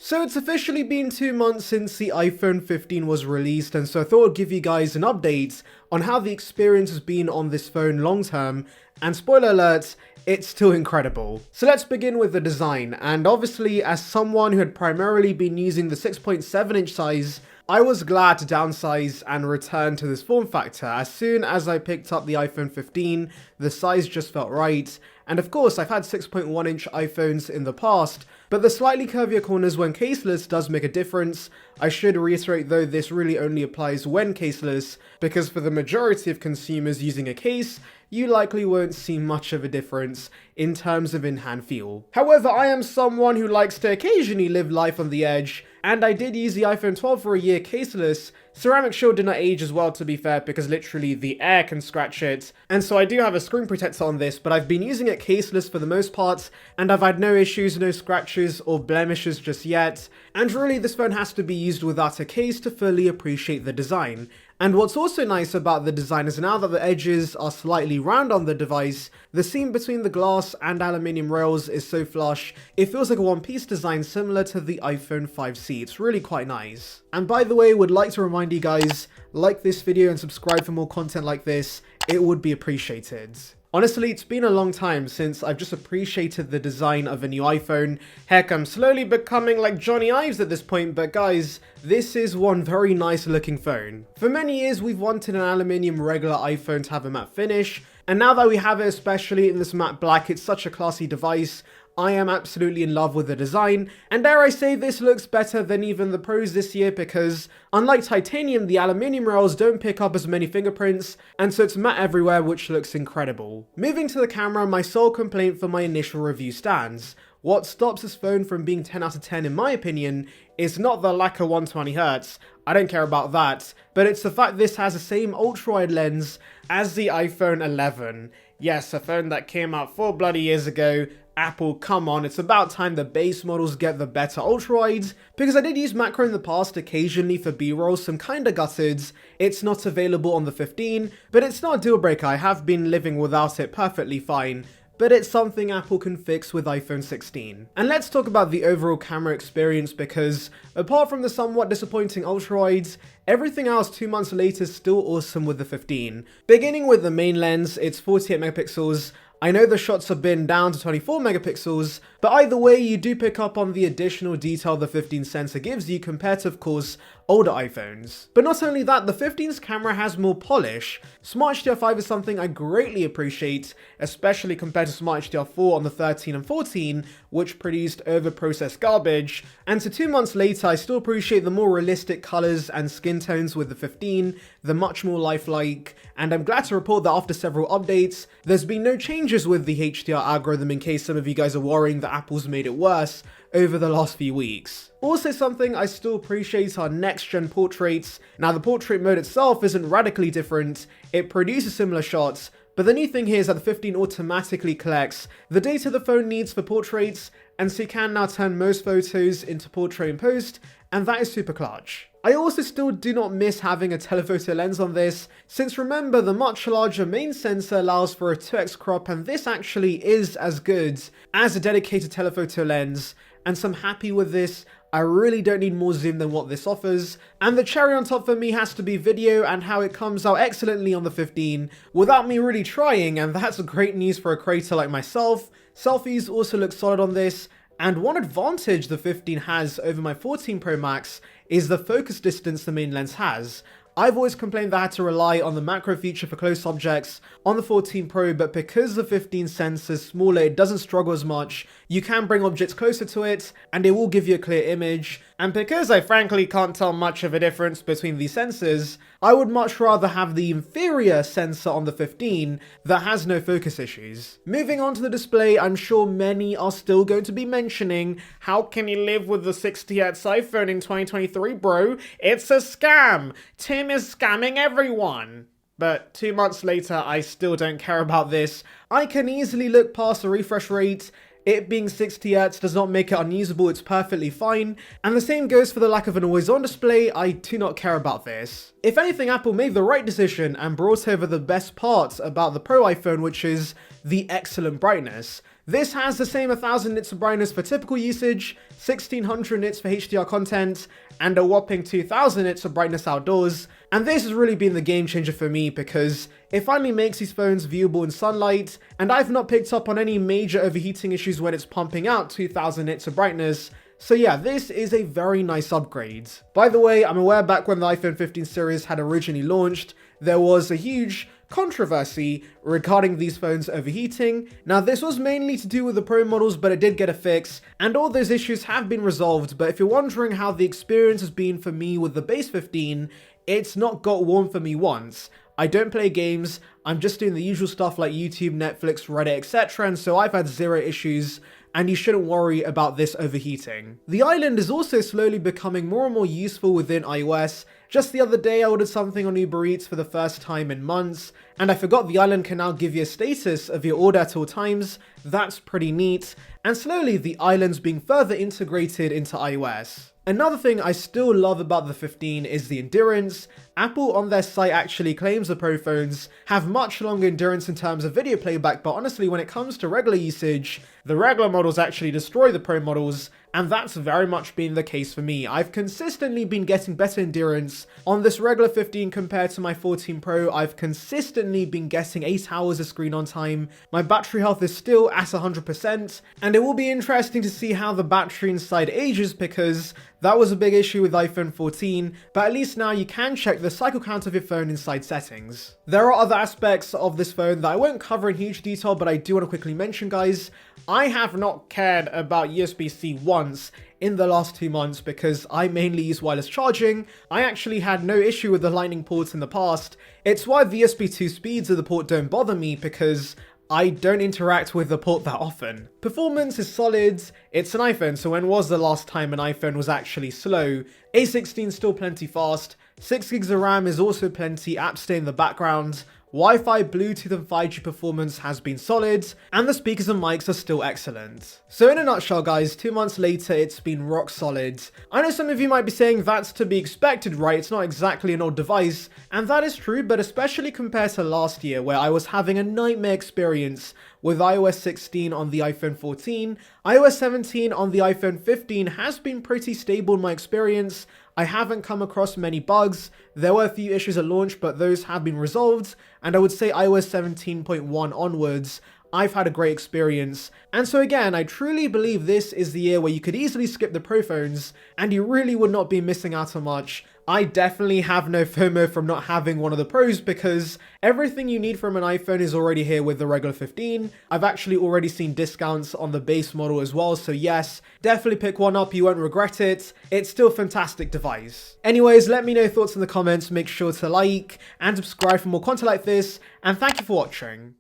So it's officially been 2 months since the iPhone 15 was released, and so I thought I'd give you guys an update on how the experience has been on this phone long term, and spoiler alert, it's still incredible. So let's begin with the design, and obviously as someone who had primarily been using the 6.7 inch size, I was glad to downsize and return to this form factor. As soon as I picked up the iPhone 15, the size just felt right, and of course I've had 6.1 inch iPhones in the past, but the slightly curvier corners when caseless does make a difference. I should reiterate though, this really only applies when caseless, because for the majority of consumers using a case, you likely won't see much of a difference in terms of in-hand feel. However, I am someone who likes to occasionally live life on the edge, and I did use the iPhone 12 for a year caseless. Ceramic shield did not age as well, to be fair, because literally the air can scratch it, and so I do have a screen protector on this, but I've been using it caseless for the most part, and I've had no issues, no scratches or blemishes just yet, and really this phone has to be used without a case to fully appreciate the design. And what's also nice about the design is now that the edges are slightly round on the device, the seam between the glass and aluminium rails is so flush, it feels like a one-piece design similar to the iPhone 5C. It's really quite nice. And by the way, would like to remind you guys, like this video and subscribe for more content like this, it would be appreciated. Honestly, it's been a long time since I've just appreciated the design of a new iPhone. Heck, I'm slowly becoming like Johnny Ives at this point, but guys, this is one very nice looking phone. For many years, we've wanted an aluminium regular iPhone to have a matte finish, and now that we have it, especially in this matte black, it's such a classy device. I am absolutely in love with the design, and dare I say this looks better than even the Pros this year because, unlike titanium, the aluminium rails don't pick up as many fingerprints, and so it's matte everywhere, which looks incredible. Moving to the camera, my sole complaint for my initial review stands. What stops this phone from being 10 out of 10 in my opinion is not the lack of 120Hz, I don't care about that, but it's the fact this has the same ultra-wide lens as the iPhone 11. Yes, a phone that came out 4 bloody years ago. Apple, come on, it's about time the base models get the better ultra-wides, because I did use macro in the past occasionally for B-rolls, so I'm kinda gutted it's not available on the 15, but it's not a deal breaker, I have been living without it perfectly fine, but it's something Apple can fix with iPhone 16. And let's talk about the overall camera experience, because apart from the somewhat disappointing ultra-wides, everything else 2 months later is still awesome with the 15. Beginning with the main lens, it's 48 megapixels, I know the shots have been down to 24 megapixels, but either way you do pick up on the additional detail the 15 sensor gives you compared to, of course, older iPhones. But not only that, the 15's camera has more polish. Smart HDR5 is something I greatly appreciate, especially compared to Smart HDR4 on the 13 and 14, which produced over-processed garbage, and so 2 months later I still appreciate the more realistic colors and skin tones with the 15, they're much more lifelike, and I'm glad to report that after several updates, there's been no changes with the HDR algorithm in case some of you guys are worrying that Apple's made it worse over the last few weeks. Also something I still appreciate are next-gen portraits. Now the portrait mode itself isn't radically different, it produces similar shots, but the new thing here is that the 15 automatically collects the data the phone needs for portraits, and so you can now turn most photos into portrait in post, and that is super clutch. I also still do not miss having a telephoto lens on this, since remember the much larger main sensor allows for a 2x crop, and this actually is as good as a dedicated telephoto lens, and so I'm happy with this. I really don't need more zoom than what this offers, and the cherry on top for me has to be video and how it comes out excellently on the 15 without me really trying, and that's great news for a creator like myself. Selfies also look solid on this, and one advantage the 15 has over my 14 Pro Max is the focus distance the main lens has. I've always complained that I had to rely on the macro feature for close objects on the 14 Pro, but because the 15 sensor is smaller, it doesn't struggle as much. You can bring objects closer to it, and it will give you a clear image. And because I frankly can't tell much of a difference between these sensors, I would much rather have the inferior sensor on the 15 that has no focus issues. Moving on to the display, I'm sure many are still going to be mentioning, how can you live with the 60Hz iPhone in 2023, bro? It's a scam! Tim is scamming everyone! But 2 months later, I still don't care about this. I can easily look past the refresh rate. It being 60Hz does not make it unusable, it's perfectly fine. And the same goes for the lack of an always-on display, I do not care about this. If anything, Apple made the right decision and brought over the best part about the Pro iPhone, which is the excellent brightness. This has the same 1000 nits of brightness for typical usage, 1600 nits for HDR content, and a whopping 2000 nits of brightness outdoors. And this has really been the game changer for me because it finally makes these phones viewable in sunlight, and I've not picked up on any major overheating issues when it's pumping out 2000 nits of brightness. So yeah, this is a very nice upgrade. By the way, I'm aware back when the iPhone 15 series had originally launched, there was a huge controversy regarding these phones overheating. Now this was mainly to do with the Pro models, but it did get a fix, and all those issues have been resolved. But if you're wondering how the experience has been for me with the base 15, it's not got warm for me once. I don't play games, I'm just doing the usual stuff like YouTube, Netflix, Reddit, etc. And so I've had zero issues, and you shouldn't worry about this overheating. The island is also slowly becoming more and more useful within iOS. Just the other day I ordered something on Uber Eats for the first time in months, and I forgot the island can now give you a status of your order at all times. That's pretty neat, and slowly the island's being further integrated into iOS. Another thing I still love about the 15 is the endurance. Apple on their site actually claims the Pro phones have much longer endurance in terms of video playback, but honestly when it comes to regular usage, the regular models actually destroy the Pro models, and that's very much been the case for me. I've consistently been getting better endurance on this regular 15 compared to my 14 Pro. I've consistently been getting 8 hours of screen on time. My battery health is still at 100%, and it will be interesting to see how the battery inside ages because that was a big issue with iPhone 14, but at least now you can check the cycle count of your phone inside settings. There are other aspects of this phone that I won't cover in huge detail, but I do want to quickly mention, guys. I have not cared about USB-C once in the last 2 months because I mainly use wireless charging. I actually had no issue with the lightning ports in the past. It's why the USB 2 speeds of the port don't bother me because I don't interact with the port that often. Performance is solid. It's an iPhone, so when was the last time an iPhone was actually slow? A16 is still plenty fast. 6 gigs of RAM is also plenty, apps stay in the background. Wi-Fi, Bluetooth and 5G performance has been solid, and the speakers and mics are still excellent. So in a nutshell guys, 2 months later it's been rock solid. I know some of you might be saying that's to be expected, right? It's not exactly an old device, and that is true, but especially compared to last year where I was having a nightmare experience with iOS 16 on the iPhone 14, iOS 17 on the iPhone 15 has been pretty stable in my experience. I haven't come across many bugs. There were a few issues at launch, but those have been resolved, and I would say iOS 17.1 onwards, I've had a great experience. And so again, I truly believe this is the year where you could easily skip the Pro phones, and you really would not be missing out on much. I definitely have no FOMO from not having one of the Pros because everything you need from an iPhone is already here with the regular 15. I've actually already seen discounts on the base model as well, so yes, definitely pick one up, you won't regret it. It's still a fantastic device. Anyways, let me know your thoughts in the comments, make sure to like and subscribe for more content like this, and thank you for watching.